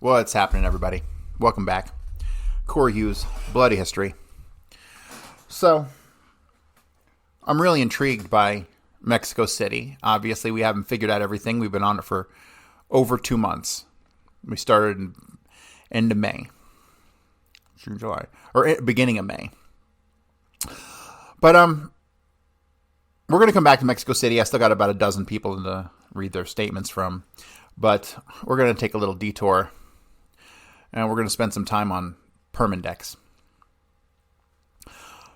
What's happening, everybody? Welcome back. Corey Hughes, Bloody History. So, I'm really intrigued by Mexico City. Obviously, we haven't figured out everything. We've been on it for over 2 months. We started in end of May. June, July. Or beginning of May. But, we're going to come back to Mexico City. I still got about a dozen people to read their statements from. But we're going to take a little detour. And we're going to spend some time on Permindex.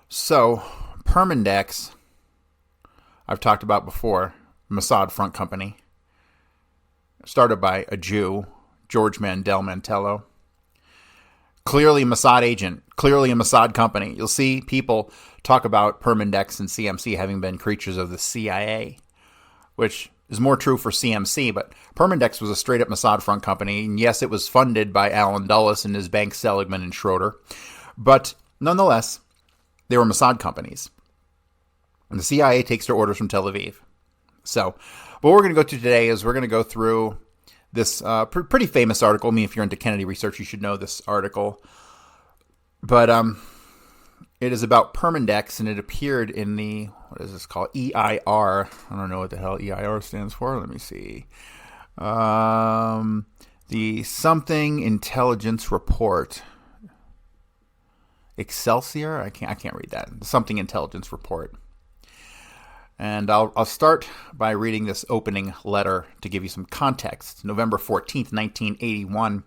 So, Permindex, I've talked about before, Mossad front company, started by a Jew, George Mandel Mantello. Clearly a Mossad agent, clearly a Mossad company. You'll see people talk about Permindex and CMC having been creatures of the CIA, which is more true for CMC, but Permindex was a straight-up Mossad front company, and yes, it was funded by Alan Dulles and his bank Seligman and Schroeder, but nonetheless, they were Mossad companies. And the CIA takes their orders from Tel Aviv. So, what we're going to go to today is we're going to go through this pretty famous article. I mean, if you're into Kennedy research, you should know this article. But it is about Permindex, and it appeared in the, what is this called? EIR. I don't know what the hell EIR stands for. Let me see. The Something Intelligence Report. Excelsior? I can't read that. The Something Intelligence Report. And I'll start by reading this opening letter to give you some context. November 14th, 1981.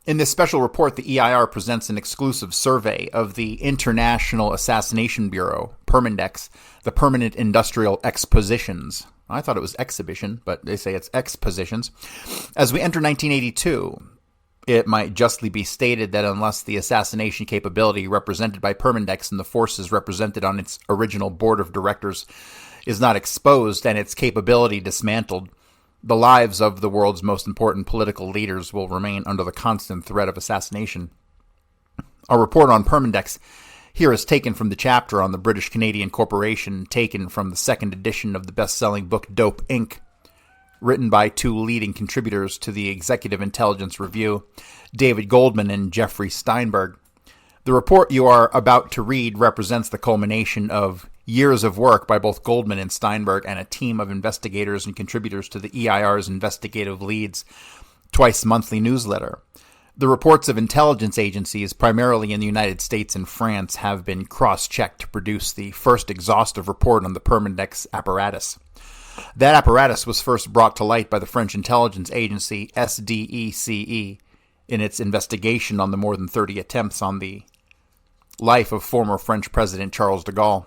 In this special report, the EIR presents an exclusive survey of the International Assassination Bureau, Permindex, the Permanent Industrial Expositions. I thought it was exhibition, but they say it's expositions. As we enter 1982, it might justly be stated that unless the assassination capability represented by Permindex and the forces represented on its original board of directors is not exposed and its capability dismantled, the lives of the world's most important political leaders will remain under the constant threat of assassination. Our report on Permindex here is taken from the chapter on the British-Canadian Corporation, taken from the second edition of the best-selling book Dope, Inc., written by two leading contributors to the Executive Intelligence Review, David Goldman and Jeffrey Steinberg. The report you are about to read represents the culmination of years of work by both Goldman and Steinberg and a team of investigators and contributors to the EIR's Investigative Leads twice-monthly newsletter. The reports of intelligence agencies, primarily in the United States and France, have been cross-checked to produce the first exhaustive report on the Permindex apparatus. That apparatus was first brought to light by the French intelligence agency SDECE in its investigation on the more than 30 attempts on the life of former French President Charles de Gaulle.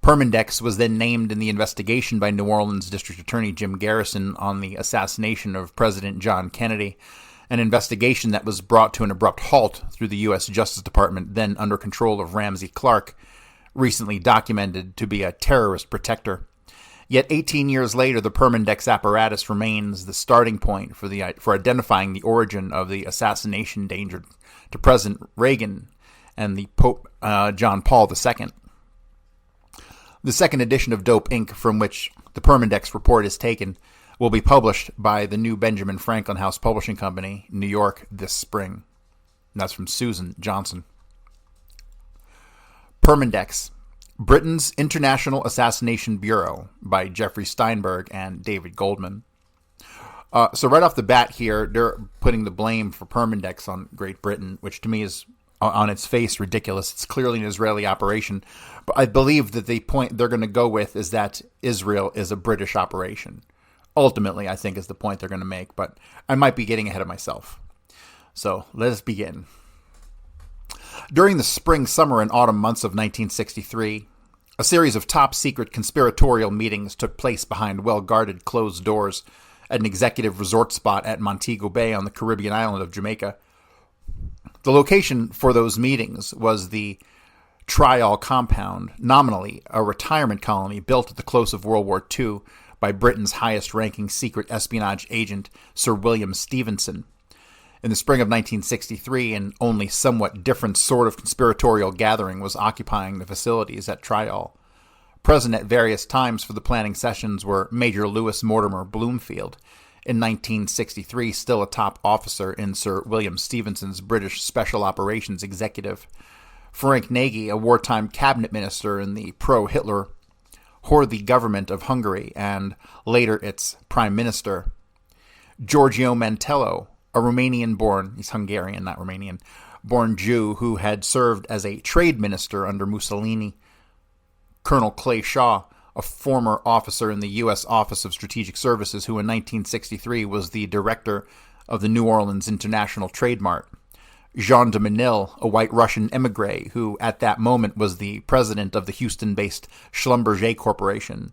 Permindex was then named in the investigation by New Orleans District Attorney Jim Garrison on the assassination of President John Kennedy, an investigation that was brought to an abrupt halt through the U.S. Justice Department, then under control of Ramsey Clark, recently documented to be a terrorist protector. Yet 18 years later, the Permindex apparatus remains the starting point for identifying the origin of the assassination danger to President Reagan and the Pope John Paul II. The second edition of Dope, Inc., from which the Permindex report is taken, will be published by the new Benjamin Franklin House Publishing Company, New York, this spring. And that's from Susan Johnson. Permindex, Britain's International Assassination Bureau, by Jeffrey Steinberg and David Goldman. So right off the bat here, they're putting the blame for Permindex on Great Britain, which to me is on its face ridiculous. It's clearly an Israeli operation. But I believe that the point they're going to go with is that Israel is a British operation. Ultimately, I think is the point they're going to make, but I might be getting ahead of myself. So let us begin. During the spring, summer, and autumn months of 1963, a series of top-secret conspiratorial meetings took place behind well-guarded closed doors at an executive resort spot at Montego Bay on the Caribbean island of Jamaica. The location for those meetings was the Trial Compound, nominally a retirement colony built at the close of World War II by Britain's highest-ranking secret espionage agent, Sir William Stevenson. In the spring of 1963, an only somewhat different sort of conspiratorial gathering was occupying the facilities at Trial. Present at various times for the planning sessions were Major Lewis Mortimer Bloomfield, in 1963, still a top officer in Sir William Stevenson's British Special Operations Executive. Ferenc Nagy, a wartime cabinet minister in the pro-Hitler Horthy government of Hungary and later its prime minister. Giorgio Mantello, a Romanian-born, he's Hungarian, not Romanian, born Jew who had served as a trade minister under Mussolini. Colonel Clay Shaw, a former officer in the U.S. Office of Strategic Services who in 1963 was the director of the New Orleans International Trade Mart. Jean de Menil, a white Russian emigre who at that moment was the president of the Houston-based Schlumberger Corporation,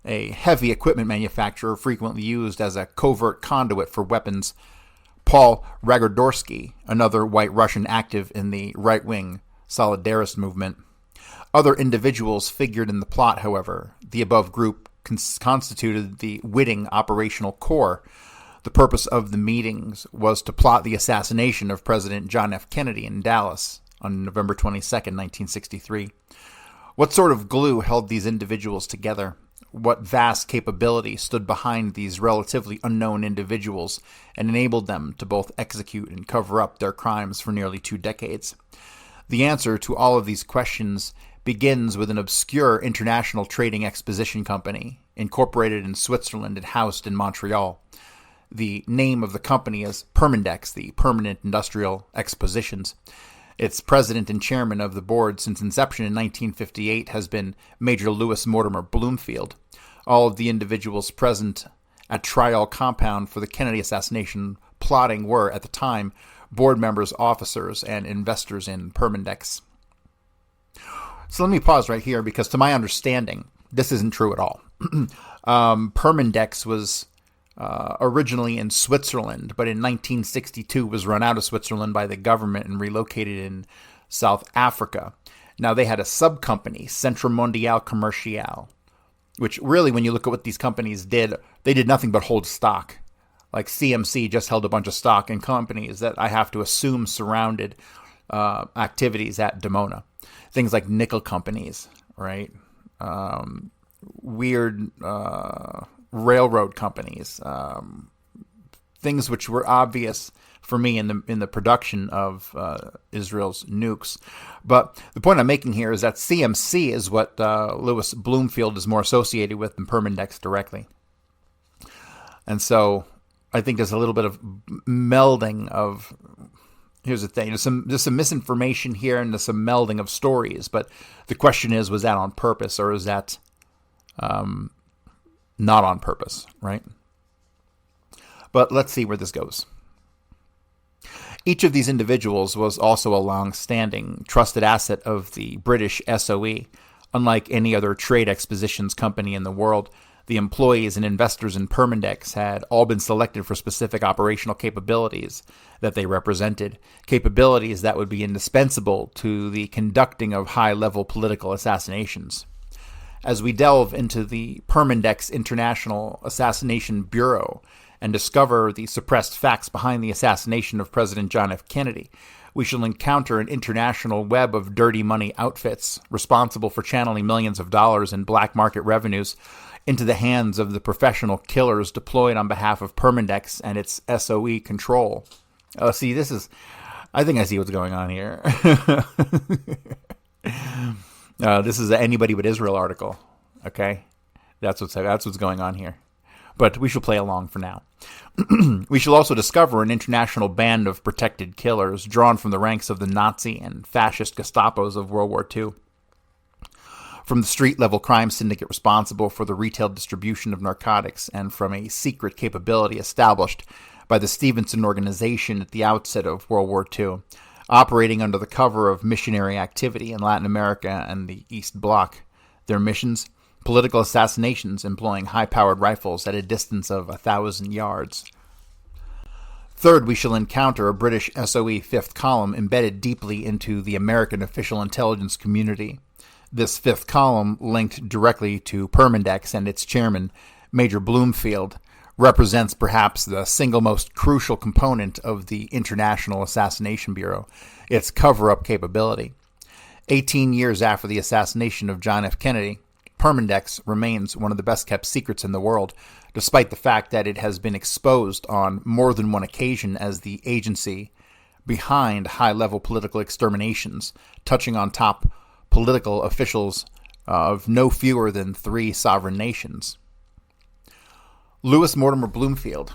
a heavy equipment manufacturer frequently used as a covert conduit for weapons. Paul Ragodorsky, another white Russian active in the right-wing Solidarist movement. Other individuals figured in the plot, however. The above group constituted the Whitting operational core. The purpose of the meetings was to plot the assassination of President John F. Kennedy in Dallas on November 22, 1963. What sort of glue held these individuals together? What vast capability stood behind these relatively unknown individuals and enabled them to both execute and cover up their crimes for nearly 2 decades? The answer to all of these questions begins with an obscure international trading exposition company, incorporated in Switzerland and housed in Montreal. The name of the company is Permindex, the Permanent Industrial Expositions. Its president and chairman of the board since inception in 1958 has been Major Lewis Mortimer Bloomfield. All of the individuals present at trial compound for the Kennedy assassination plotting were, at the time, board members, officers, and investors in Permindex. So let me pause right here because, to my understanding, this isn't true at all. Permindex was originally in Switzerland, but in 1962 was run out of Switzerland by the government and relocated in South Africa. Now, they had a sub-company, Centre Mondial Commercial, which really, when you look at what these companies did, they did nothing but hold stock. Like CMC just held a bunch of stock in companies that I have to assume surrounded activities at Dimona. Things like nickel companies, right? Weird railroad companies, things which were obvious for me in the production of Israel's nukes. But the point I'm making here is that CMC is what Lewis Bloomfield is more associated with than Permindex directly. And so I think there's a little bit of melding of, here's the thing, there's some misinformation here and there's some melding of stories. But the question is, was that on purpose or is that not on purpose, right? But let's see where this goes. Each of these individuals was also a long-standing trusted asset of the British SOE. Unlike any other trade expositions company in the world, the employees and investors in Permindex had all been selected for specific operational capabilities that they represented, capabilities that would be indispensable to the conducting of high-level political assassinations. As we delve into the Permindex International Assassination Bureau and discover the suppressed facts behind the assassination of President John F. Kennedy, we shall encounter an international web of dirty money outfits responsible for channeling millions of dollars in black market revenues into the hands of the professional killers deployed on behalf of Permindex and its SOE control. I think I see what's going on here. This is an Anybody But Israel article, okay? That's what's going on here. But we shall play along for now. We shall also discover an international band of protected killers drawn from the ranks of the Nazi and fascist Gestapos of World War II. From the street-level crime syndicate responsible for the retail distribution of narcotics and from a secret capability established by the Stevenson Organization at the outset of World War II, operating under the cover of missionary activity in Latin America and the East Bloc. Their missions: political assassinations employing high-powered rifles at a distance of 1,000 yards. Third, we shall encounter a British SOE fifth column embedded deeply into the American official intelligence community. This fifth column, linked directly to Permindex and its chairman, Major Bloomfield, represents perhaps the single most crucial component of the International Assassination Bureau, its cover-up capability. 18 years after the assassination of John F. Kennedy, Permindex remains one of the best-kept secrets in the world, despite the fact that it has been exposed on more than one occasion as the agency behind high-level political exterminations, touching on top political officials of no fewer than 3 sovereign nations. Lewis Mortimer Bloomfield.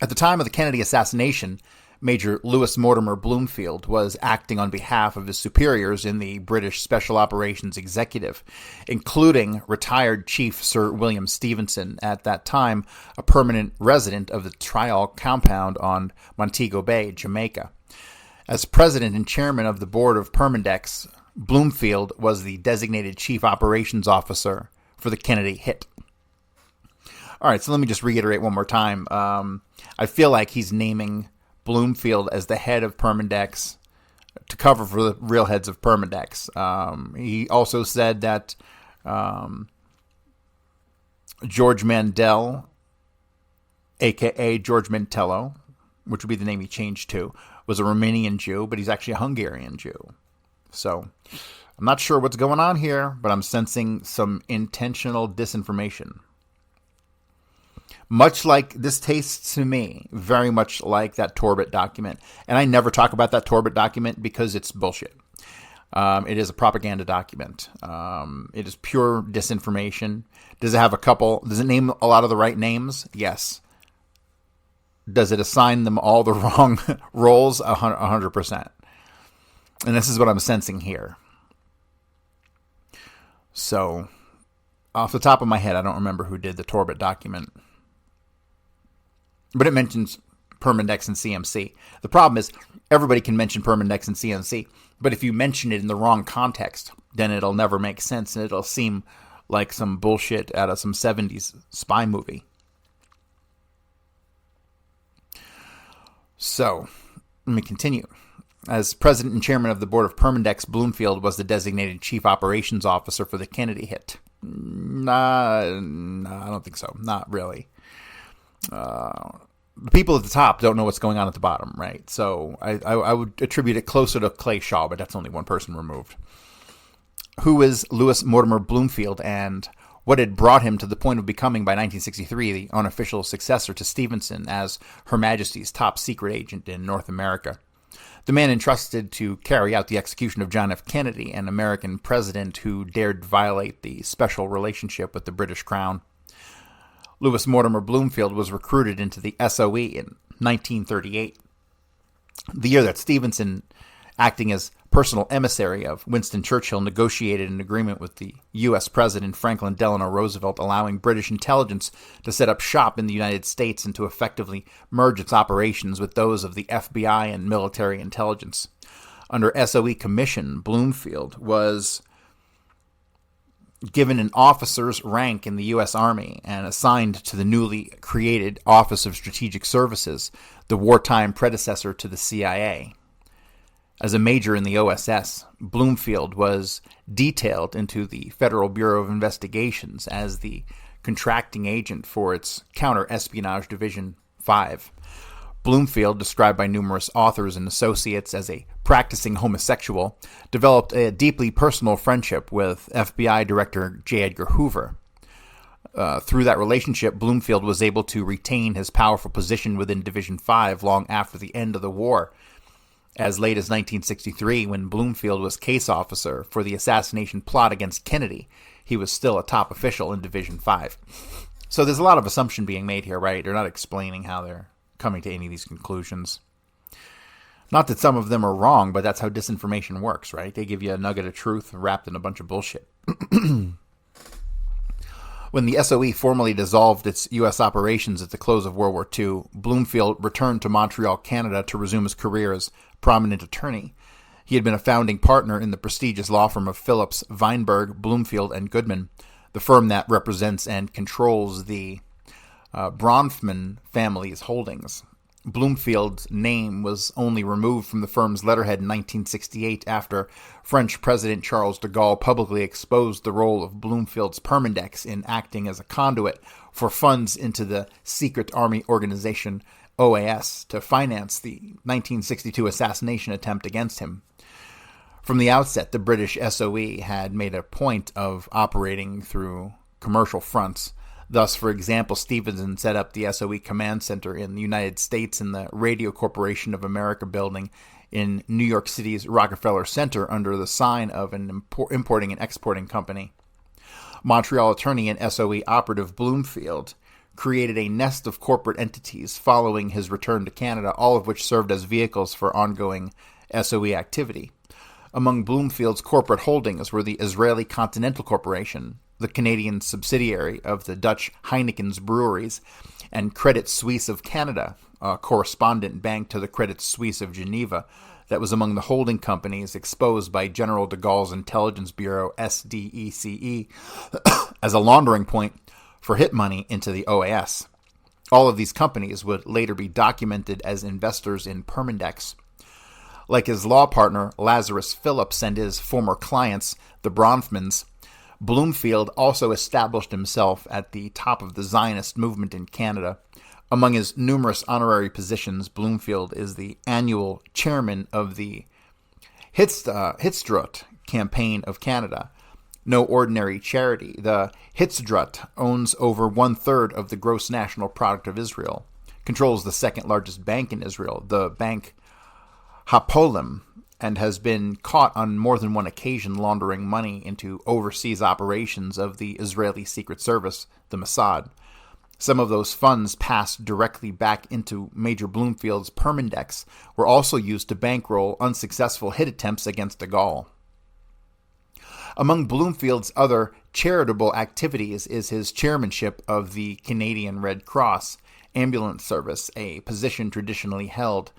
At the time of the Kennedy assassination, Major Lewis Mortimer Bloomfield was acting on behalf of his superiors in the British Special Operations Executive, including retired Chief Sir William Stevenson, at that time a permanent resident of the Trial compound on Montego Bay, Jamaica. As president and chairman of the board of Permindex, Bloomfield was the designated chief operations officer for the Kennedy hit. All right, so let me just reiterate one more time. I feel like he's naming Bloomfield as the head of Permindex to cover for the real heads of Permindex. He also said that George Mandel, a.k.a. George Mantello, which would be the name he changed to, was a Romanian Jew, but he's actually a Hungarian Jew. So I'm not sure what's going on here, but I'm sensing some intentional disinformation. Much like this tastes to me, very much like that Torbett document. And I never talk about that Torbett document because it's bullshit. It is a propaganda document. It is pure disinformation. Does it name a lot of the right names? Yes. Does it assign them all the wrong roles? 100%. And this is what I'm sensing here. So, off the top of my head, I don't remember who did the Torbett document. But it mentions Permindex and CMC. The problem is, everybody can mention Permindex and CMC, but if you mention it in the wrong context, then it'll never make sense, and it'll seem like some bullshit out of some 70s spy movie. So, let me continue. As president and chairman of the board of Permindex, Bloomfield was the designated chief operations officer for the Kennedy hit. Nah, I don't think so. Not really. The people at the top don't know what's going on at the bottom, right? So I would attribute it closer to Clay Shaw, but that's only one person removed. Who is Lewis Mortimer Bloomfield, and what had brought him to the point of becoming, by 1963, the unofficial successor to Stevenson as Her Majesty's top secret agent in North America? The man entrusted to carry out the execution of John F. Kennedy, an American president who dared violate the special relationship with the British Crown. Lewis Mortimer Bloomfield was recruited into the SOE in 1938, the year that Stevenson, acting as personal emissary of Winston Churchill, negotiated an agreement with the U.S. President Franklin Delano Roosevelt allowing British intelligence to set up shop in the United States and to effectively merge its operations with those of the FBI and military intelligence. Under SOE commission, Bloomfield was given an officer's rank in the U.S. Army and assigned to the newly created Office of Strategic Services, the wartime predecessor to the CIA. As a major in the OSS, Bloomfield was detailed into the Federal Bureau of Investigations as the contracting agent for its Counter-Espionage Division 5. Bloomfield, described by numerous authors and associates as a practicing homosexual, developed a deeply personal friendship with FBI Director J. Edgar Hoover. Through that relationship, Bloomfield was able to retain his powerful position within Division 5 long after the end of the war. As late as 1963, when Bloomfield was case officer for the assassination plot against Kennedy, he was still a top official in Division 5. So there's a lot of assumption being made here, right? They're not explaining how they're coming to any of these conclusions. Not that some of them are wrong, but that's how disinformation works, right? They give you a nugget of truth wrapped in a bunch of bullshit. When the SOE formally dissolved its U.S. operations at the close of World War II, Bloomfield returned to Montreal, Canada to resume his career as prominent attorney. He had been a founding partner in the prestigious law firm of Phillips, Weinberg, Bloomfield, and Goodman, the firm that represents and controls the Bronfman family's holdings. Bloomfield's name was only removed from the firm's letterhead in 1968 after French President Charles de Gaulle publicly exposed the role of Bloomfield's Permindex in acting as a conduit for funds into the secret army organization OAS to finance the 1962 assassination attempt against him. From the outset, the British SOE had made a point of operating through commercial fronts. Thus, for example, Stevenson set up the SOE Command Center in the United States in the Radio Corporation of America building in New York City's Rockefeller Center under the sign of an importing and exporting company. Montreal attorney and SOE operative Bloomfield created a nest of corporate entities following his return to Canada, all of which served as vehicles for ongoing SOE activity. Among Bloomfield's corporate holdings were the Israeli Continental Corporation, the Canadian subsidiary of the Dutch Heineken's breweries, and Credit Suisse of Canada, a correspondent bank to the Credit Suisse of Geneva, that was among the holding companies exposed by General de Gaulle's Intelligence Bureau, SDECE, as a laundering point for hit money into the OAS. All of these companies would later be documented as investors in Permindex. Like his law partner, Lazarus Phillips, and his former clients, the Bronfmans, Bloomfield also established himself at the top of the Zionist movement in Canada. Among his numerous honorary positions, Bloomfield is the annual chairman of the Hitstrut Campaign of Canada. No ordinary charity, the Hitstrut owns over 1/3 of the gross national product of Israel, controls the second largest bank in Israel, the bank Hapolim, and has been caught on more than one occasion laundering money into overseas operations of the Israeli Secret Service, the Mossad. Some of those funds passed directly back into Major Bloomfield's Permindex were also used to bankroll unsuccessful hit attempts against de Gaulle. Among Bloomfield's other charitable activities is his chairmanship of the Canadian Red Cross Ambulance Service, a position traditionally held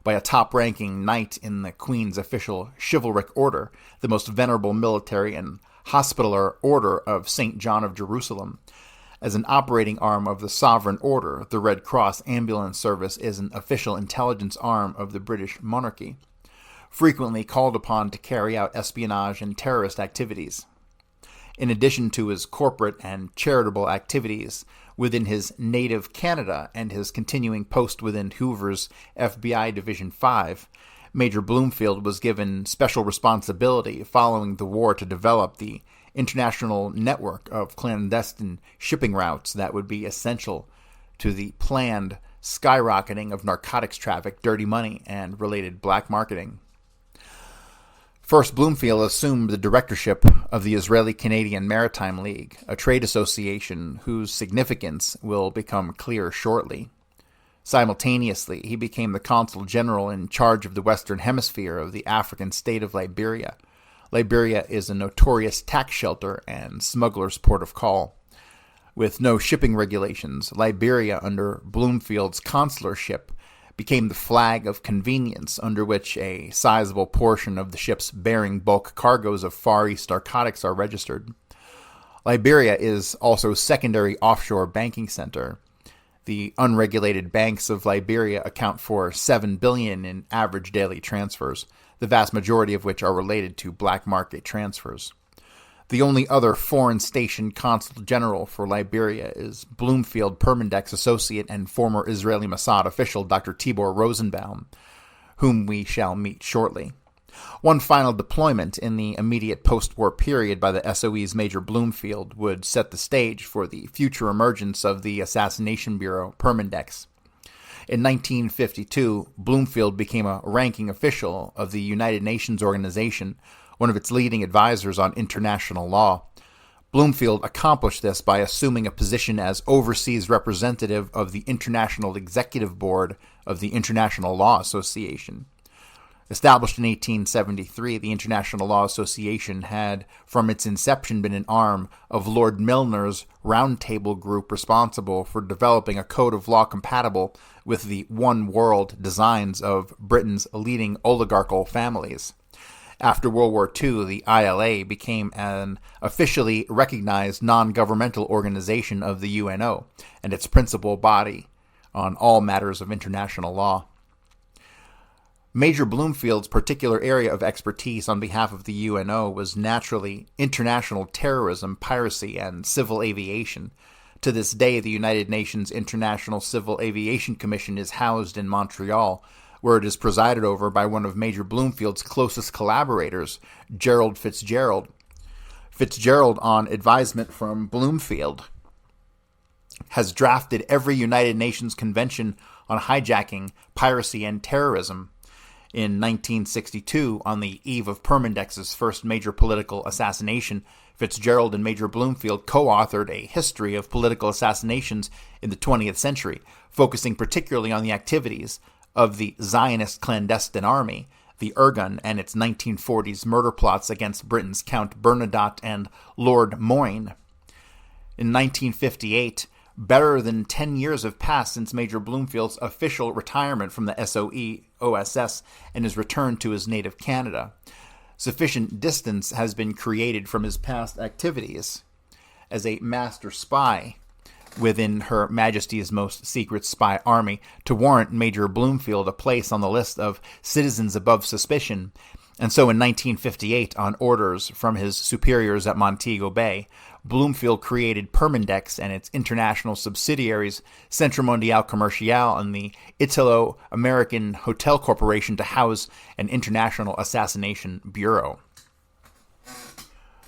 by a top-ranking knight in the Queen's official chivalric order, the most venerable military and hospitaller order of St. John of Jerusalem. As an operating arm of the sovereign order, the Red Cross Ambulance Service is an official intelligence arm of the British monarchy, frequently called upon to carry out espionage and terrorist activities. In addition to his corporate and charitable activities within his native Canada and his continuing post within Hoover's FBI Division 5, Major Bloomfield was given special responsibility following the war to develop the international network of clandestine shipping routes that would be essential to the planned skyrocketing of narcotics traffic, dirty money, and related black marketing. First, Bloomfield assumed the directorship of the Israeli-Canadian Maritime League, a trade association whose significance will become clear shortly. Simultaneously, he became the consul general in charge of the Western Hemisphere of the African state of Liberia. Liberia is a notorious tax shelter and smuggler's port of call. With no shipping regulations, Liberia, under Bloomfield's consularship, became the flag of convenience under which a sizable portion of the ships bearing bulk cargoes of Far East narcotics are registered. Liberia is also a secondary offshore banking center. The unregulated banks of Liberia account for $7 billion in average daily transfers, the vast majority of which are related to black market transfers. The only other foreign station consul general for Liberia is Bloomfield Permindex associate and former Israeli Mossad official Dr. Tibor Rosenbaum, whom we shall meet shortly. One final deployment in the immediate post-war period by the SOE's Major Bloomfield would set the stage for the future emergence of the Assassination Bureau, Permindex. In 1952, Bloomfield became a ranking official of the United Nations organization, one of its leading advisors on international law. Bloomfield accomplished this by assuming a position as overseas representative of the International Executive Board of the International Law Association. Established in 1873, the International Law Association had, from its inception, been an arm of Lord Milner's Round Table group responsible for developing a code of law compatible with the one world designs of Britain's leading oligarchical families. After World War II, the ILA became an officially recognized non-governmental organization of the UNO and its principal body on all matters of international law. Major Bloomfield's particular area of expertise on behalf of the UNO was naturally international terrorism, piracy, and civil aviation. To this day, the United Nations International Civil Aviation Commission is housed in Montreal, where it is presided over by one of Major Bloomfield's closest collaborators, Gerald Fitzgerald. Fitzgerald, on advisement from Bloomfield, has drafted every United Nations Convention on hijacking, piracy, and terrorism. In 1962, on the eve of Permindex's first major political assassination, Fitzgerald and Major Bloomfield co-authored a history of political assassinations in the 20th century, focusing particularly on the activities of the Zionist clandestine army, the Irgun, and its 1940s murder plots against Britain's Count Bernadotte and Lord Moyne. In 1958, better than 10 years have passed since Major Bloomfield's official retirement from the OSS and his return to his native Canada. Sufficient distance has been created from his past activities as a master spy within Her Majesty's most secret spy army to warrant Major Bloomfield a place on the list of citizens above suspicion. And so in 1958, on orders from his superiors at Montego Bay, Bloomfield created Permindex and its international subsidiaries, Centre Mondiale Commercial and the Italo-American Hotel Corporation, to house an international assassination bureau.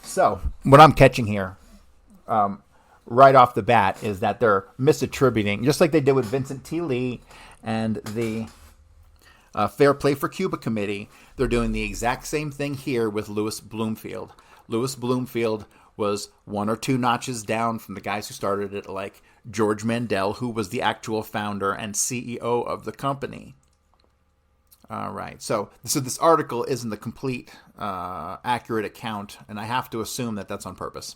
So, what I'm catching here, right off the bat, is that they're misattributing, just like they did with Vincent T. Lee and the Fair Play for Cuba Committee. They're doing the exact same thing here with Louis Bloomfield. Louis Bloomfield was one or two notches down from the guys who started it, like George Mandel, who was the actual founder and CEO of the company. All right, so this article isn't the complete, accurate account, and I have to assume that that's on purpose.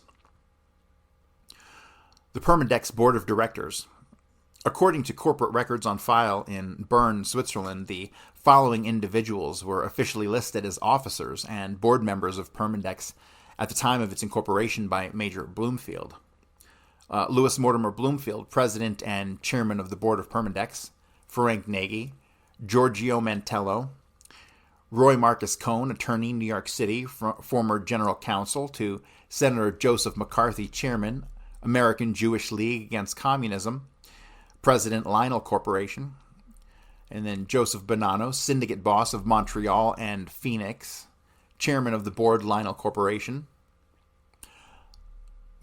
The Permindex Board of Directors. According to corporate records on file in Bern, Switzerland, the following individuals were officially listed as officers and board members of Permindex at the time of its incorporation by Major Bloomfield. Louis Mortimer Bloomfield, President and Chairman of the Board of Permindex. Ferenc Nagy. Giorgio Mantello. Roy Marcus Cohn, Attorney, New York City, former General Counsel to Senator Joseph McCarthy, Chairman, American Jewish League Against Communism. President, Lionel Corporation. And then Joseph Bonanno, Syndicate Boss of Montreal and Phoenix, Chairman of the Board, Lionel Corporation.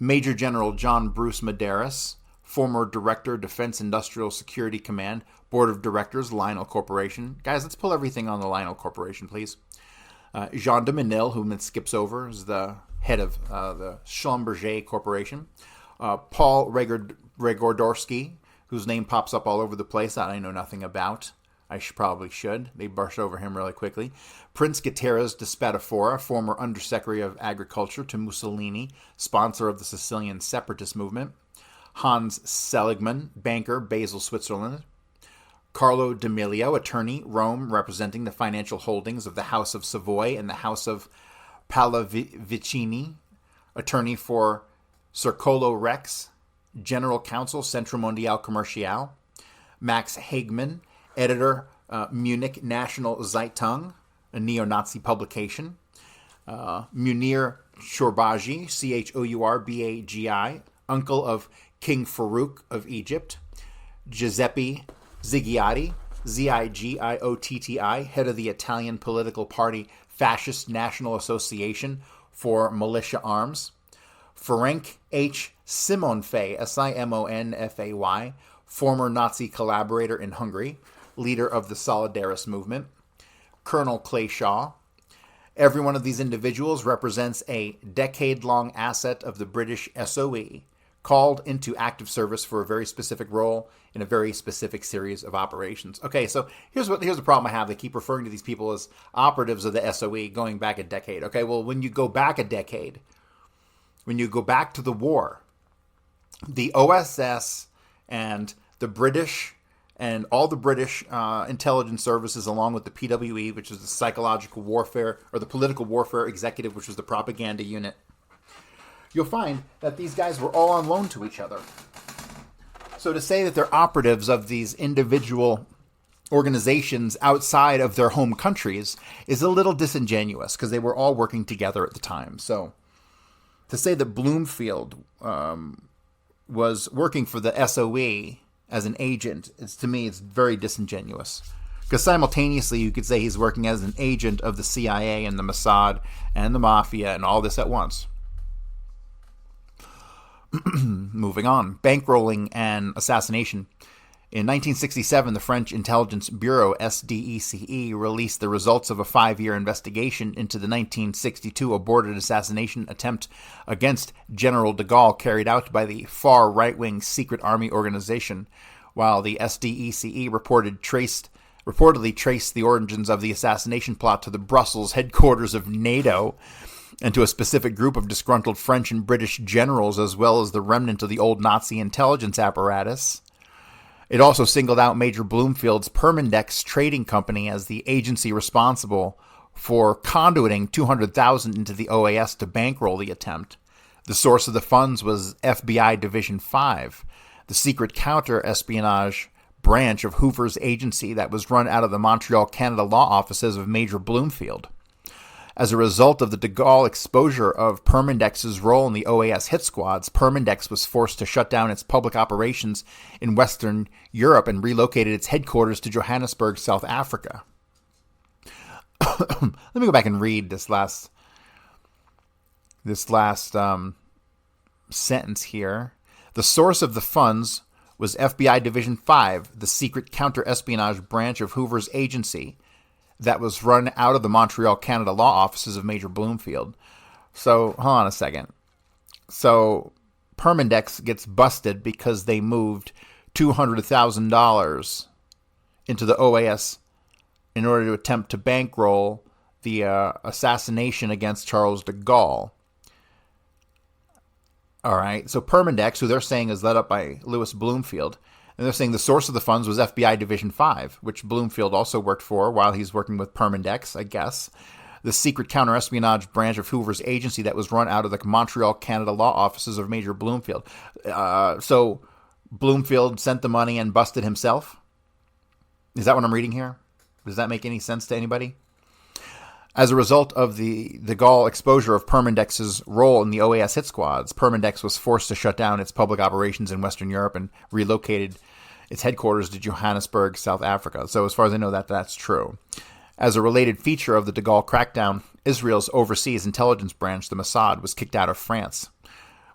Major General John Bruce Medeiros, former Director, Defense Industrial Security Command, Board of Directors, Lionel Corporation. Guys, let's pull everything on the Lionel Corporation, please. Jean de Menil, whom it skips over, is the head of the Schlumberger Corporation. Paul Regorsky, whose name pops up all over the place that I know nothing about. I probably should. They brush over him really quickly. Prince Gutierrez de Spadafora, former Undersecretary of Agriculture to Mussolini, sponsor of the Sicilian separatist movement. Hans Seligman, banker, Basel, Switzerland. Carlo D'Amelio, attorney, Rome, representing the financial holdings of the House of Savoy and the House of Pallavicini, attorney for Circolo Rex, General Counsel, Centre Mondiale Commercial. Max Hagman, editor, Munich National Zeitung, a neo-Nazi publication. Munir Shorbagy, Chourbagi, uncle of King Farouk of Egypt. Giuseppe Zigiotti, Zigiotti, head of the Italian political party Fascist National Association for Militia Arms. Ferenc H. Simonfay, Simonfay, former Nazi collaborator in Hungary, leader of the Solidarist movement. Colonel Clay Shaw. Every one of these individuals represents a decade-long asset of the British SOE, called into active service for a very specific role in a very specific series of operations. Okay, so here's the problem I have. They keep referring to these people as operatives of the SOE going back a decade. Okay, well, when you go back a decade, when you go back to the war, the OSS and the British and all the British intelligence services, along with the PWE, which is the psychological warfare, or the political warfare executive, which was the propaganda unit, you'll find that these guys were all on loan to each other. So to say that they're operatives of these individual organizations outside of their home countries is a little disingenuous, because they were all working together at the time. So to say that Bloomfield was working for the SOE as an agent, to me, it's very disingenuous. Because simultaneously, you could say he's working as an agent of the CIA and the Mossad and the Mafia and all this at once. Moving on. Bankrolling and assassination. In 1967, the French Intelligence Bureau, SDECE, released the results of a 5-year investigation into the 1962 aborted assassination attempt against General de Gaulle carried out by the far right-wing secret army organization, while the SDECE reportedly traced the origins of the assassination plot to the Brussels headquarters of NATO and to a specific group of disgruntled French and British generals, as well as the remnant of the old Nazi intelligence apparatus. It also singled out Major Bloomfield's Permindex trading company as the agency responsible for conduiting $200,000 into the OAS to bankroll the attempt. The source of the funds was FBI Division 5, the secret counter-espionage branch of Hoover's agency that was run out of the Montreal, Canada law offices of Major Bloomfield. As a result of the de Gaulle exposure of Permindex's role in the OAS hit squads, Permindex was forced to shut down its public operations in Western Europe and relocated its headquarters to Johannesburg, South Africa. Let me go back and read this last sentence here. The source of the funds was FBI Division 5, the secret counter-espionage branch of Hoover's agency that was run out of the Montreal, Canada law offices of Major Bloomfield. So, hold on a second. So, Permindex gets busted because they moved $200,000 into the OAS in order to attempt to bankroll the assassination against Charles de Gaulle. All right, so Permindex, who they're saying is led up by Louis Bloomfield, and they're saying the source of the funds was FBI Division 5, which Bloomfield also worked for while he's working with Permindex, I guess. The secret counter-espionage branch of Hoover's agency that was run out of the Montreal, Canada law offices of Major Bloomfield. So Bloomfield sent the money and busted himself? Is that what I'm reading here? Does that make any sense to anybody? As a result of the de Gaulle exposure of Permindex's role in the OAS hit squads, Permindex was forced to shut down its public operations in Western Europe and relocated its headquarters to Johannesburg, South Africa. So as far as I know, that's true. As a related feature of the de Gaulle crackdown, Israel's overseas intelligence branch, the Mossad, was kicked out of France.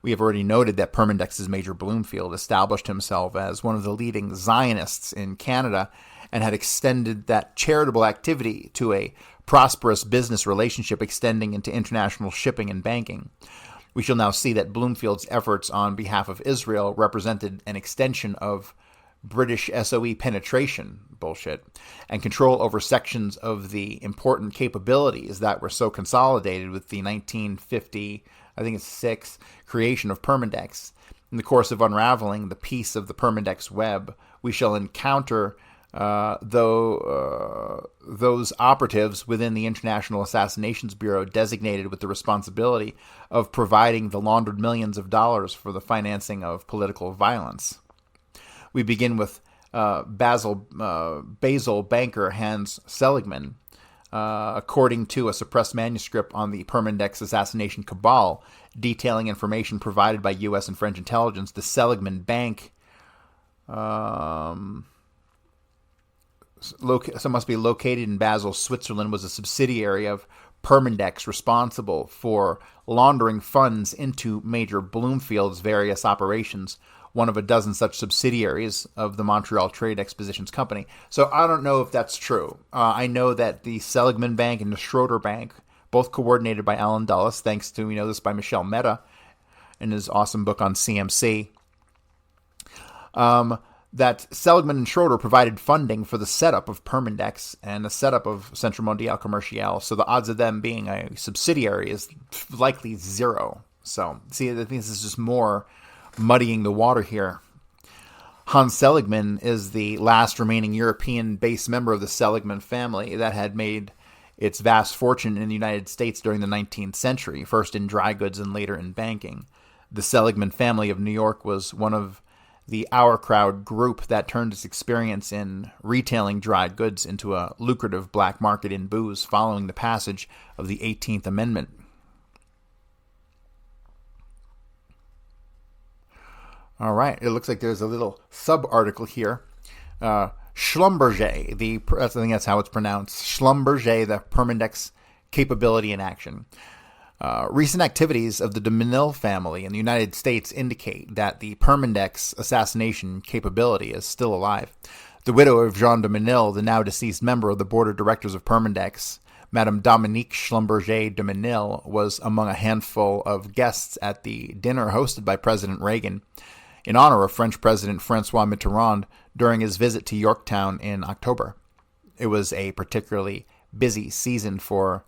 We have already noted that Permindex's Major Bloomfield established himself as one of the leading Zionists in Canada and had extended that charitable activity to a prosperous business relationship extending into international shipping and banking. We shall now see that Bloomfield's efforts on behalf of Israel represented an extension of British SOE penetration, bullshit, and control over sections of the important capabilities that were so consolidated with the 1950, I think it's 6, creation of Permindex. In the course of unraveling the piece of the Permindex web, we shall encounter those operatives within the International Assassinations Bureau designated with the responsibility of providing the laundered millions of dollars for the financing of political violence. We begin with Basel banker Hans Seligman. According to a suppressed manuscript on the Permindex assassination cabal, detailing information provided by U.S. and French intelligence, the Seligman Bank must be located in Basel, Switzerland, was a subsidiary of Permindex responsible for laundering funds into Major Bloomfield's various operations, one of a dozen such subsidiaries of the Montreal Trade Expositions Company. So I don't know if that's true. I know that the Seligman Bank and the Schroeder Bank, both coordinated by Alan Dulles, thanks to, we know this by Michel Mehta in his awesome book on CMC, that Seligman and Schroeder provided funding for the setup of Permindex and the setup of Centre Mondial Commercial. So the odds of them being a subsidiary is likely 0. So, see, I think this is just more muddying the water here. Hans Seligman is the last remaining European-based member of the Seligman family that had made its vast fortune in the United States during the 19th century, first in dry goods and later in banking. The Seligman family of New York was one of the Our Crowd group that turned its experience in retailing dried goods into a lucrative black market in booze following the passage of the 18th Amendment. All right, it looks like there's a little sub-article here Schlumberger, I think that's how it's pronounced, Schlumberger, the Permindex capability in action. Recent activities of the de Menil family in the United States indicate that the Permindex assassination capability is still alive. The widow of Jean de Menil, the now deceased member of the board of directors of Permindex, Madame Dominique Schlumberger de Menil, was among a handful of guests at the dinner hosted by President Reagan in honor of French President Francois Mitterrand during his visit to Yorktown in October. It was a particularly busy season for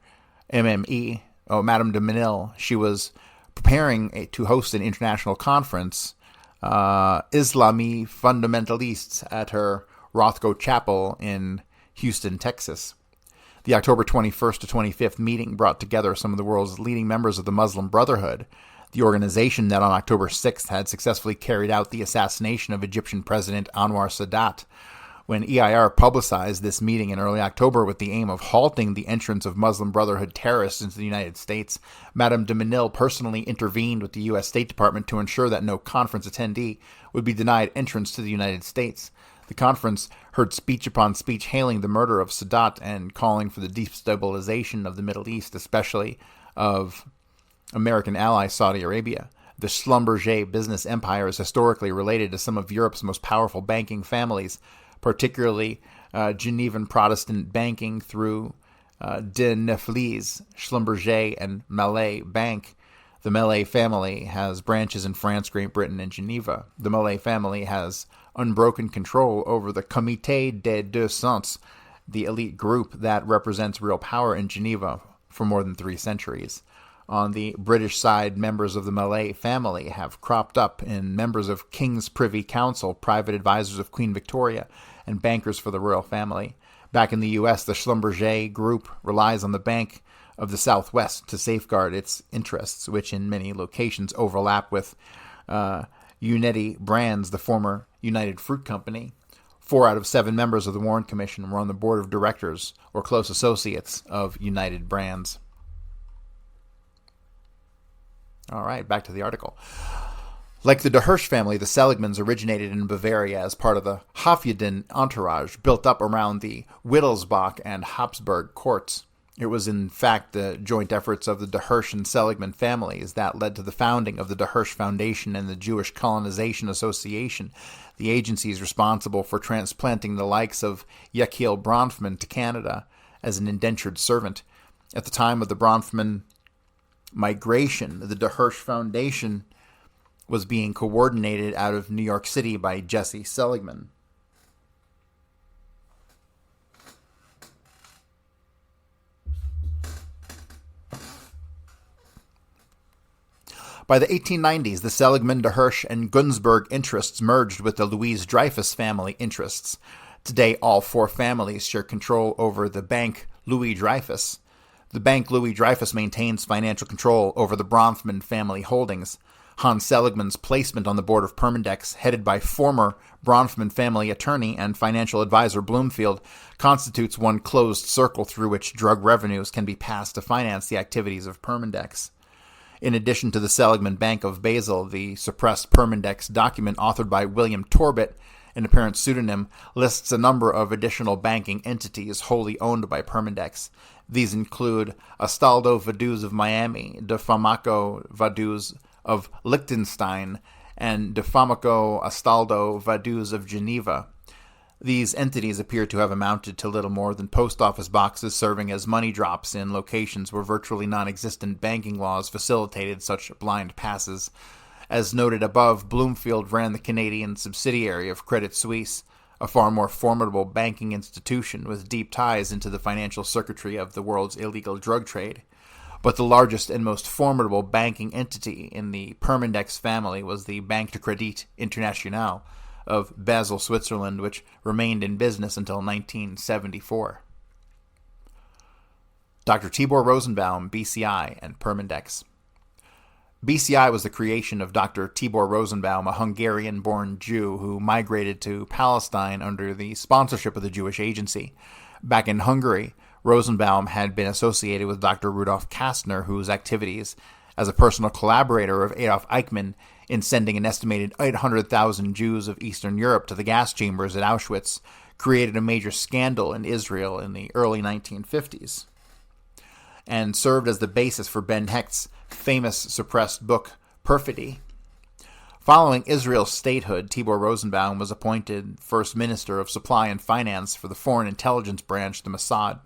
MME. Madame de Menil, she was preparing to host an international conference, Islami Fundamentalists, at her Rothko Chapel in Houston, Texas. The October 21st to 25th meeting brought together some of the world's leading members of the Muslim Brotherhood, the organization that on October 6th had successfully carried out the assassination of Egyptian President Anwar Sadat. When EIR publicized this meeting in early October with the aim of halting the entrance of Muslim Brotherhood terrorists into the United States, Madame de Menil personally intervened with the U.S. State Department to ensure that no conference attendee would be denied entrance to the United States. The conference heard speech upon speech hailing the murder of Sadat and calling for the destabilization of the Middle East, especially of American ally Saudi Arabia. The Schlumberger business empire is historically related to some of Europe's most powerful banking families, particularly Genevan Protestant banking through de Neuflize, Schlumberger, and Malay Bank. The Malay family has branches in France, Great Britain, and Geneva. The Malay family has unbroken control over the Comité des Deux Cents, the elite group that represents real power in Geneva for more than 3 centuries. On the British side, members of the Malay family have cropped up in members of King's Privy Council, private advisors of Queen Victoria, and bankers for the royal family. Back in the U.S., the Schlumberger group relies on the Bank of the Southwest to safeguard its interests, which in many locations overlap with Unity Brands, the former United Fruit Company. 4 out of 7 members of the Warren Commission were on the board of directors or close associates of United Brands. All right, back to the article. Like the de Hirsch family, the Seligmans originated in Bavaria as part of the Hofjuden entourage built up around the Wittelsbach and Habsburg courts. It was in fact the joint efforts of the de Hirsch and Seligman families that led to the founding of the de Hirsch Foundation and the Jewish Colonization Association, the agencies responsible for transplanting the likes of Yechiel Bronfman to Canada as an indentured servant. At the time of the Bronfman migration, the de Hirsch Foundation was being coordinated out of New York City by Jesse Seligman. By the 1890s, the Seligman, de Hirsch, and Gunsberg interests merged with the Louise Dreyfus family interests. Today, all 4 families share control over the Bank Louis Dreyfus. The Bank Louis Dreyfus maintains financial control over the Bronfman family holdings. Hans Seligman's placement on the board of Permindex, headed by former Bronfman family attorney and financial advisor Bloomfield, constitutes one closed circle through which drug revenues can be passed to finance the activities of Permindex. In addition to the Seligman Bank of Basel, the suppressed Permindex document authored by William Torbit, an apparent pseudonym, lists a number of additional banking entities wholly owned by Permindex. These include Astaldo Vaduz of Miami, De Famaco Vaduz of Liechtenstein, and De Famaco Astaldo Vaduz of Geneva. These entities appear to have amounted to little more than post office boxes serving as money drops in locations where virtually non-existent banking laws facilitated such blind passes. As noted above, Bloomfield ran the Canadian subsidiary of Credit Suisse, a far more formidable banking institution with deep ties into the financial circuitry of the world's illegal drug trade. But the largest and most formidable banking entity in the Permindex family was the Banque de Crédit Internationale of Basel, Switzerland, which remained in business until 1974. Dr. Tibor Rosenbaum, BCI, and Permindex. BCI was the creation of Dr. Tibor Rosenbaum, a Hungarian-born Jew who migrated to Palestine under the sponsorship of the Jewish Agency. Back in Hungary, Rosenbaum had been associated with Dr. Rudolf Kastner, whose activities as a personal collaborator of Adolf Eichmann in sending an estimated 800,000 Jews of Eastern Europe to the gas chambers at Auschwitz created a major scandal in Israel in the early 1950s and served as the basis for Ben Hecht's famous suppressed book, Perfidy. Following Israel's statehood, Tibor Rosenbaum was appointed First Minister of Supply and Finance for the Foreign Intelligence Branch, the Mossad.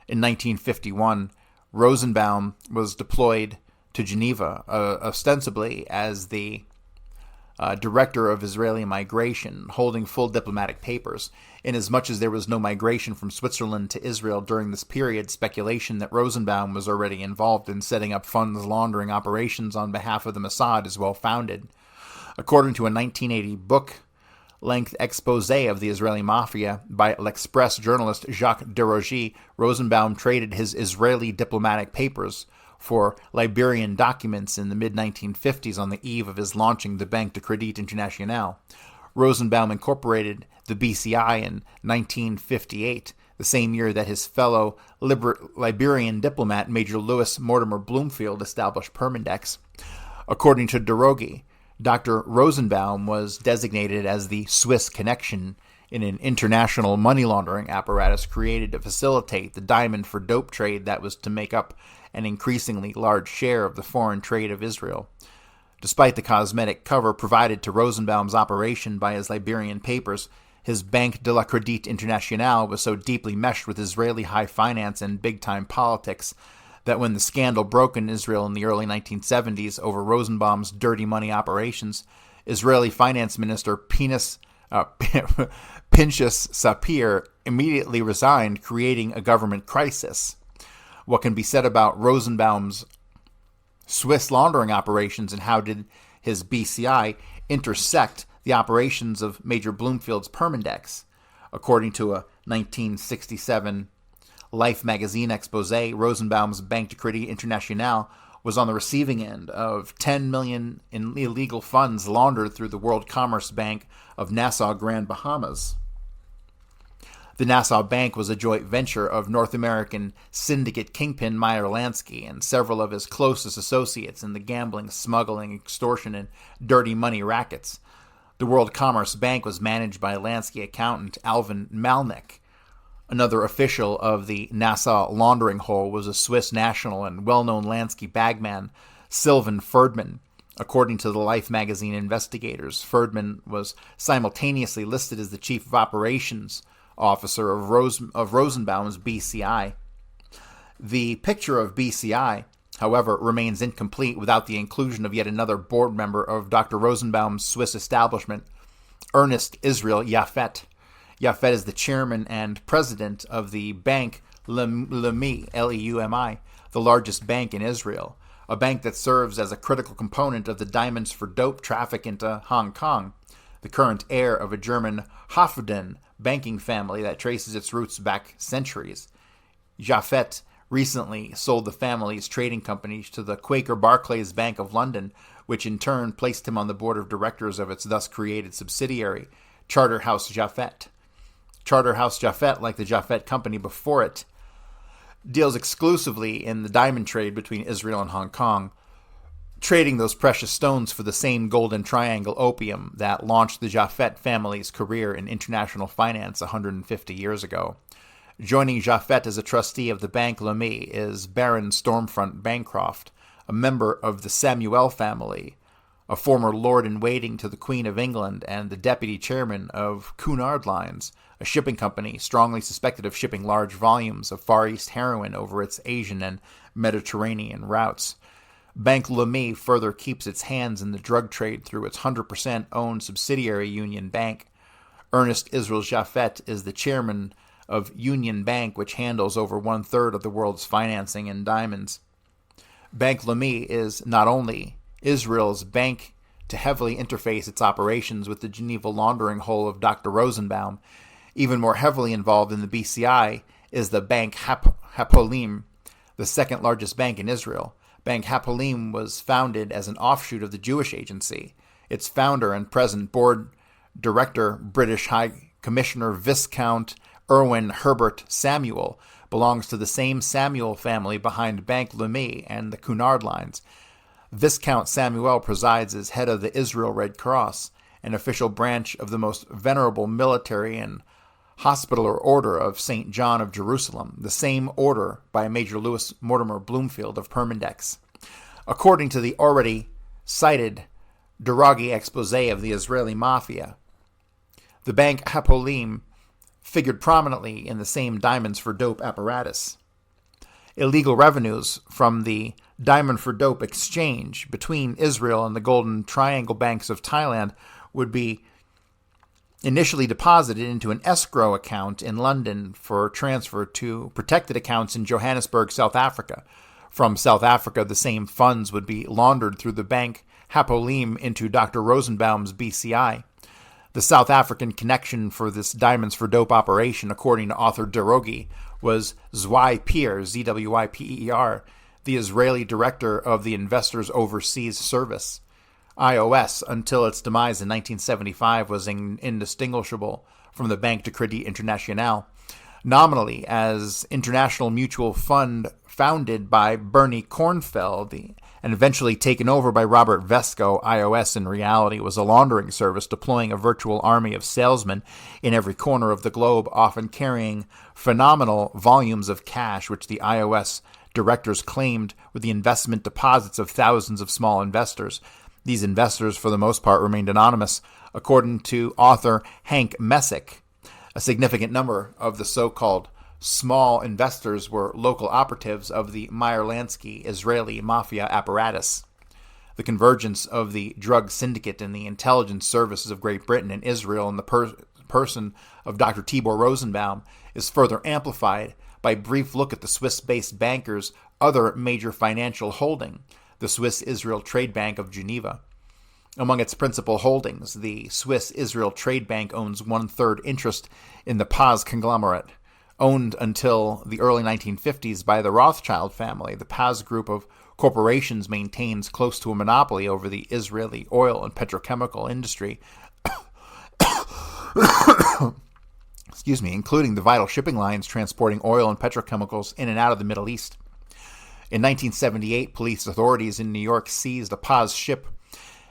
In 1951, Rosenbaum was deployed to Geneva, ostensibly as the director of Israeli migration, holding full diplomatic papers. Inasmuch as there was no migration from Switzerland to Israel during this period, speculation that Rosenbaum was already involved in setting up funds laundering operations on behalf of the Mossad is well founded. According to a 1980 book-length expose of the Israeli mafia by L'Express journalist Jacques Derogy, Rosenbaum traded his Israeli diplomatic papers for Liberian documents in the mid-1950s on the eve of his launching the Banque de Crédit International. Rosenbaum incorporated the BCI in 1958, the same year that his fellow Liberian diplomat Major Louis Mortimer Bloomfield established Permindex. According to Derogy, Dr. Rosenbaum was designated as the Swiss connection in an international money laundering apparatus created to facilitate the diamond for dope trade that was to make up an increasingly large share of the foreign trade of Israel. Despite the cosmetic cover provided to Rosenbaum's operation by his Liberian papers, his Banque de la Crédit International was so deeply meshed with Israeli high finance and big-time politics that when the scandal broke in Israel in the early 1970s over Rosenbaum's dirty money operations, Israeli Finance Minister Pinchas Sapir immediately resigned, creating a government crisis. What can be said about Rosenbaum's Swiss laundering operations, and how did his BCI intersect the operations of Major Bloomfield's Permindex? According to a 1967 Life magazine expose, Rosenbaum's Banque de Crédit International was on the receiving end of $10 million in illegal funds laundered through the World Commerce Bank of Nassau, Grand Bahamas. The Nassau Bank was a joint venture of North American syndicate kingpin Meyer Lansky and several of his closest associates in the gambling, smuggling, extortion, and dirty money rackets. The World Commerce Bank was managed by Lansky accountant Alvin Malnick. Another official of the Nassau laundering hole was a Swiss national and well-known Lansky bagman, Sylvan Ferdman. According to the Life magazine investigators, Ferdman was simultaneously listed as the chief of operations officer of Rosenbaum's BCI. The picture of BCI, however, remains incomplete without the inclusion of yet another board member of Dr. Rosenbaum's Swiss establishment, Ernest Israel Yafet. Yafet is the chairman and president of the Banque Leumi, Leumi, the largest bank in Israel, a bank that serves as a critical component of the diamonds for dope traffic into Hong Kong, the current heir of a German Hafden banking family that traces its roots back centuries. Yafet recently sold the family's trading companies to the Quaker Barclays Bank of London, which in turn placed him on the board of directors of its thus created subsidiary, Charterhouse Yafet. Charterhouse Yafet, like the Yafet company before it, deals exclusively in the diamond trade between Israel and Hong Kong, trading those precious stones for the same golden triangle opium that launched the Yafet family's career in international finance 150 years ago. Joining Yafet as a trustee of the Banque Leumi is Baron Stormfront Bancroft, a member of the Samuel family, a former lord-in-waiting to the Queen of England and the deputy chairman of Cunard Lines, a shipping company strongly suspected of shipping large volumes of Far East heroin over its Asian and Mediterranean routes. Banque Leumi further keeps its hands in the drug trade through its 100% owned subsidiary Union Bank. Ernest Israel Yafet is the chairman of Union Bank, which handles over one-third of the world's financing in diamonds. Banque Leumi is not only Israel's bank to heavily interface its operations with the Geneva laundering hole of Dr. Rosenbaum, even more heavily involved in the BCI is the Bank Hapolim, the second largest bank in Israel. Bank Hapolim was founded as an offshoot of the Jewish Agency. Its founder and present board director, British High Commissioner Viscount Erwin Herbert Samuel, belongs to the same Samuel family behind Banque Leumi and the Cunard Lines. Viscount Samuel presides as head of the Israel Red Cross, an official branch of the most venerable military and Hospitaller Order of St. John of Jerusalem, the same order by Major Louis Mortimer Bloomfield of Permindex. According to the already cited Duragi expose of the Israeli Mafia, the bank Hapolim figured prominently in the same diamonds for dope apparatus. Illegal revenues from the diamond for dope exchange between Israel and the Golden Triangle banks of Thailand would be initially deposited into an escrow account in London for transfer to protected accounts in Johannesburg, South Africa. From South Africa, the same funds would be laundered through the bank Hapolim into Dr. Rosenbaum's BCI. The South African connection for this diamonds for dope operation, according to author Derogi, was Zwei Peer, Zwyper, the Israeli director of the Investors Overseas Service. IOS, until its demise in 1975, was indistinguishable from the Banque de Crédit International, nominally as International Mutual Fund founded by Bernie Kornfeld and eventually taken over by Robert Vesco. IOS in reality was a laundering service deploying a virtual army of salesmen in every corner of the globe, often carrying phenomenal volumes of cash, which the IOS directors claimed were the investment deposits of thousands of small investors. These investors, for the most part, remained anonymous. According to author Hank Messick, a significant number of the so-called small investors were local operatives of the Meyer-Lansky Israeli mafia apparatus. The convergence of the drug syndicate and the intelligence services of Great Britain and Israel in the person of Dr. Tibor Rosenbaum is further amplified by a brief look at the Swiss-based banker's other major financial holding, the Swiss-Israel Trade Bank of Geneva. Among its principal holdings, the Swiss-Israel Trade Bank owns 1/3 interest in the Paz conglomerate. Owned until the early 1950s by the Rothschild family, the Paz group of corporations maintains close to a monopoly over the Israeli oil and petrochemical industry, including the vital shipping lines transporting oil and petrochemicals in and out of the Middle East. In 1978, police authorities in New York seized a Paz ship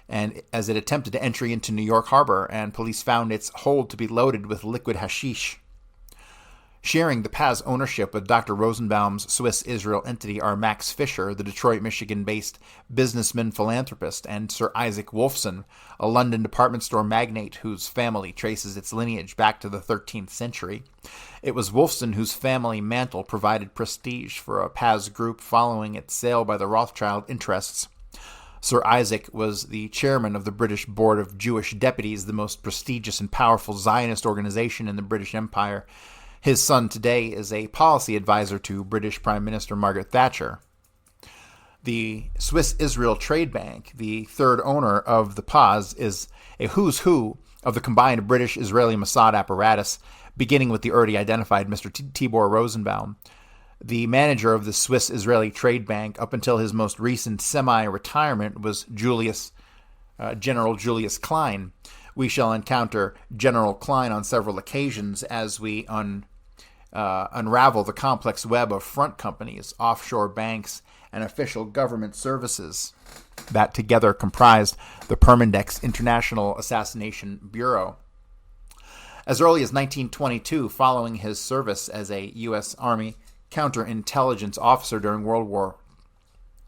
and as it attempted to entry into New York Harbor, and police found its hold to be loaded with liquid hashish. Sharing the Paz ownership with Dr. Rosenbaum's Swiss-Israel entity are Max Fisher, the Detroit, Michigan-based businessman philanthropist, and Sir Isaac Wolfson, a London department store magnate whose family traces its lineage back to the 13th century. It was Wolfson whose family mantle provided prestige for a Paz group following its sale by the Rothschild interests. Sir Isaac was the chairman of the British Board of Jewish Deputies, the most prestigious and powerful Zionist organization in the British Empire. His son today is a policy advisor to British Prime Minister Margaret Thatcher. The Swiss-Israel Trade Bank, the third owner of the Paz, is a who's who of the combined British-Israeli Mossad apparatus, beginning with the already identified Mr. Tibor Rosenbaum. The manager of the Swiss-Israeli Trade Bank up until his most recent semi-retirement was General Julius Klein. We shall encounter General Klein on several occasions as we unravel the complex web of front companies, offshore banks, and official government services that together comprised the Permindex International Assassination Bureau. As early as 1922, following his service as a U.S. Army counterintelligence officer during World War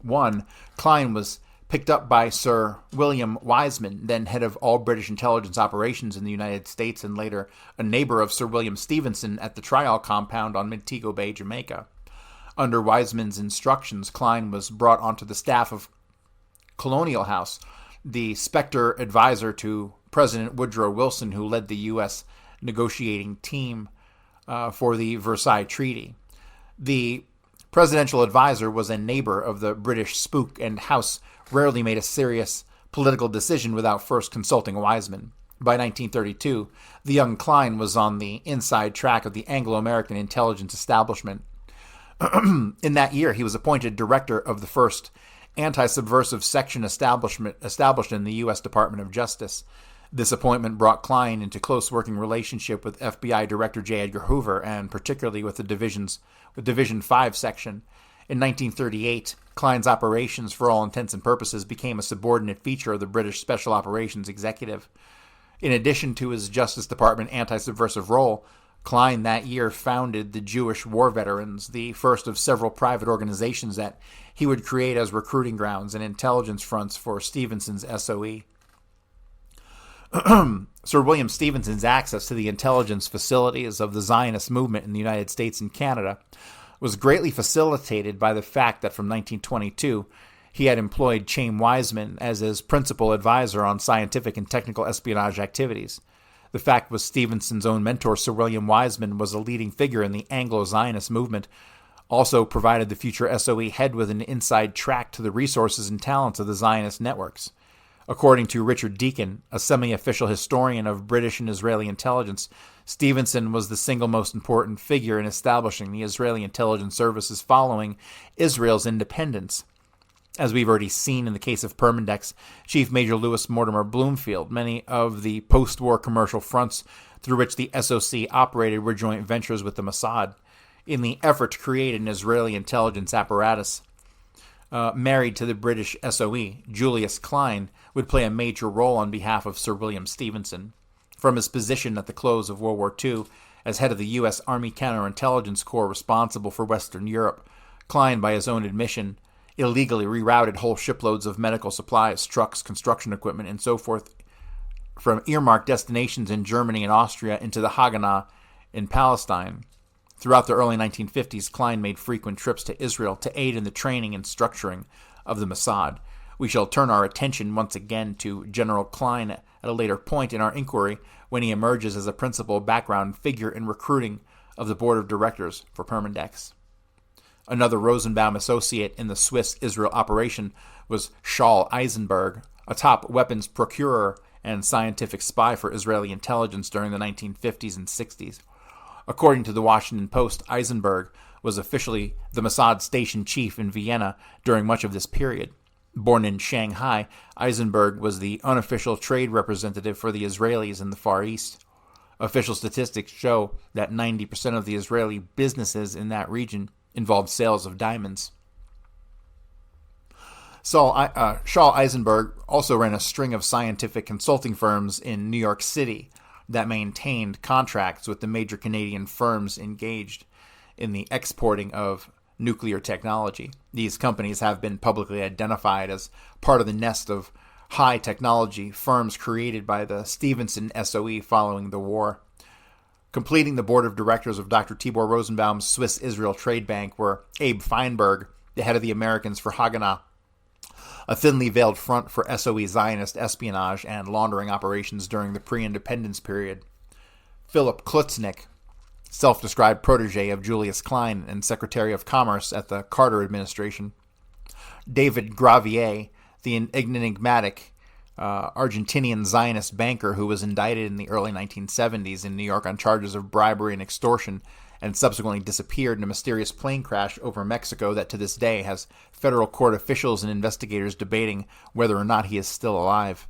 I, Klein was picked up by Sir William Wiseman, then head of all British intelligence operations in the United States and later a neighbor of Sir William Stevenson at the Trial compound on Montego Bay, Jamaica. Under Wiseman's instructions, Klein was brought onto the staff of Colonial House, the Spectre advisor to President Woodrow Wilson, who led the U.S. negotiating team for the Versailles Treaty. The presidential advisor was a neighbor of the British spook, and House rarely made a serious political decision without first consulting Wiseman. By 1932, the young Klein was on the inside track of the Anglo-American intelligence establishment. In that year, he was appointed director of the first anti-subversive section established in the U.S. Department of Justice. This appointment brought Klein into close working relationship with FBI Director J. Edgar Hoover, and particularly with the Division 5 section. In 1938, Klein's operations, for all intents and purposes, became a subordinate feature of the British Special Operations Executive. In addition to his Justice Department anti-subversive role, Klein that year founded the Jewish War Veterans, the first of several private organizations that he would create as recruiting grounds and intelligence fronts for Stevenson's SOE. Sir William Stevenson's access to the intelligence facilities of the Zionist movement in the United States and Canada was greatly facilitated by the fact that from 1922 he had employed Chaim Weizmann as his principal advisor on scientific and technical espionage activities. The fact was Stevenson's own mentor, Sir William Weizmann, was a leading figure in the Anglo-Zionist movement, also provided the future SOE head with an inside track to the resources and talents of the Zionist networks. According to Richard Deacon, a semi-official historian of British and Israeli intelligence, Stevenson was the single most important figure in establishing the Israeli intelligence services following Israel's independence. As we've already seen in the case of Permindex, Chief Major Louis Mortimer Bloomfield, many of the post-war commercial fronts through which the SOC operated were joint ventures with the Mossad. In the effort to create an Israeli intelligence apparatus married to the British SOE, Julius Klein would play a major role on behalf of Sir William Stevenson. From his position at the close of World War II as head of the U.S. Army Counterintelligence Corps responsible for Western Europe, Klein, by his own admission, illegally rerouted whole shiploads of medical supplies, trucks, construction equipment, and so forth from earmarked destinations in Germany and Austria into the Haganah in Palestine. Throughout the early 1950s, Klein made frequent trips to Israel to aid in the training and structuring of the Mossad. We shall turn our attention once again to General Klein at a later point in our inquiry when he emerges as a principal background figure in recruiting of the board of directors for Permindex. Another Rosenbaum associate in the Swiss-Israel operation was Shaul Eisenberg, a top weapons procurer and scientific spy for Israeli intelligence during the 1950s and 60s. According to the Washington Post, Eisenberg was officially the Mossad station chief in Vienna during much of this period. Born in Shanghai, Eisenberg was the unofficial trade representative for the Israelis in the Far East. Official statistics show that 90% of the Israeli businesses in that region involved sales of diamonds. Shaul Eisenberg also ran a string of scientific consulting firms in New York City that maintained contracts with the major Canadian firms engaged in the exporting of nuclear technology. These companies have been publicly identified as part of the nest of high-technology firms created by the Stevenson SOE following the war. Completing the board of directors of Dr. Tibor Rosenbaum's Swiss-Israel Trade Bank were Abe Feinberg, the head of the Americans for Haganah, a thinly veiled front for SOE Zionist espionage and laundering operations during the pre-independence period; Philip Klutznick, self-described protege of Julius Klein and Secretary of Commerce at the Carter administration; David Gravier, the enigmatic Argentinian Zionist banker who was indicted in the early 1970s in New York on charges of bribery and extortion and subsequently disappeared in a mysterious plane crash over Mexico that to this day has federal court officials and investigators debating whether or not he is still alive.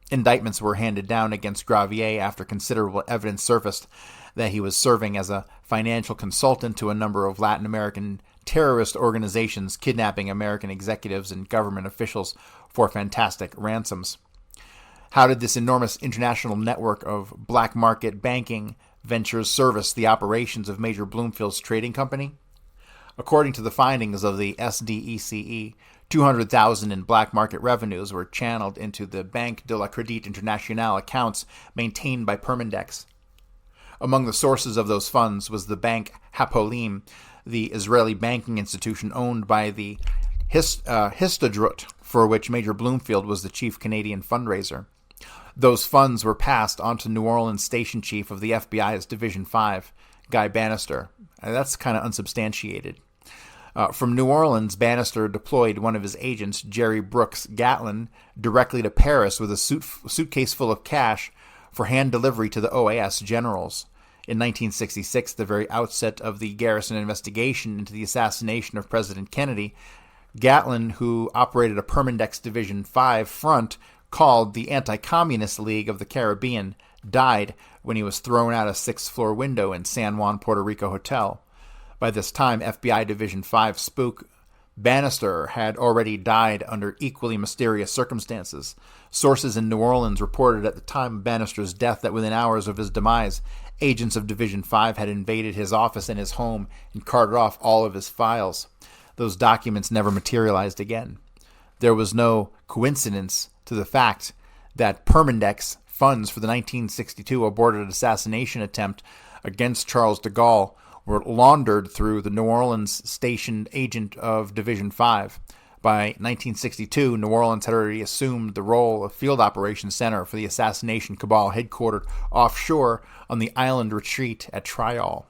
Indictments were handed down against Gravier after considerable evidence surfaced that he was serving as a financial consultant to a number of Latin American terrorist organizations, kidnapping American executives and government officials for fantastic ransoms. How did this enormous international network of black market banking ventures service the operations of Major Bloomfield's trading company? According to the findings of the SDECE, $200,000 in black market revenues were channeled into the Banque de la Crédit Internationale accounts maintained by Permindex. Among the sources of those funds was the Bank Hapoalim, the Israeli banking institution owned by the Histadrut, for which Major Bloomfield was the chief Canadian fundraiser. Those funds were passed on to New Orleans Station Chief of the FBI's Division 5, Guy Bannister. That's kind of unsubstantiated. From New Orleans, Bannister deployed one of his agents, Jerry Brooks Gatlin, directly to Paris with a suitcase full of cash for hand delivery to the OAS generals. In 1966, the very outset of the Garrison investigation into the assassination of President Kennedy, Gatlin, who operated a Permindex Division 5 front called the Anti-Communist League of the Caribbean, died when he was thrown out a sixth-floor window in San Juan, Puerto Rico hotel. By this time, FBI Division 5 spook Bannister had already died under equally mysterious circumstances. Sources in New Orleans reported at the time of Bannister's death that within hours of his demise, agents of Division 5 had invaded his office and his home and carted off all of his files. Those documents never materialized again. There was no coincidence to the fact that Permindex funds for the 1962 aborted assassination attempt against Charles de Gaulle were laundered through the New Orleans stationed agent of Division 5. By 1962, New Orleans had already assumed the role of field operations center for the assassination cabal headquartered offshore on the island retreat at Trial.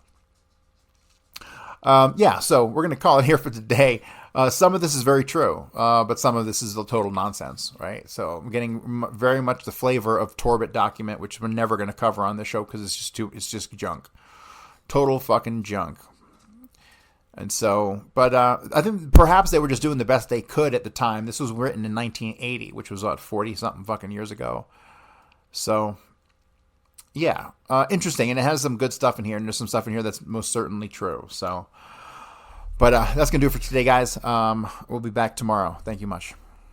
So we're going to call it here for today. Some of this is very true, but some of this is total nonsense, right? So I'm getting very much the flavor of Torbett document, which we're never going to cover on this show because it's just junk. Total fucking junk. And so, but I think perhaps they were just doing the best they could at the time. This was written in 1980, which was, 40-something fucking years ago. So, yeah, interesting. And it has some good stuff in here, and there's some stuff in here that's most certainly true. So, but that's going to do it for today, guys. We'll be back tomorrow. Thank you much.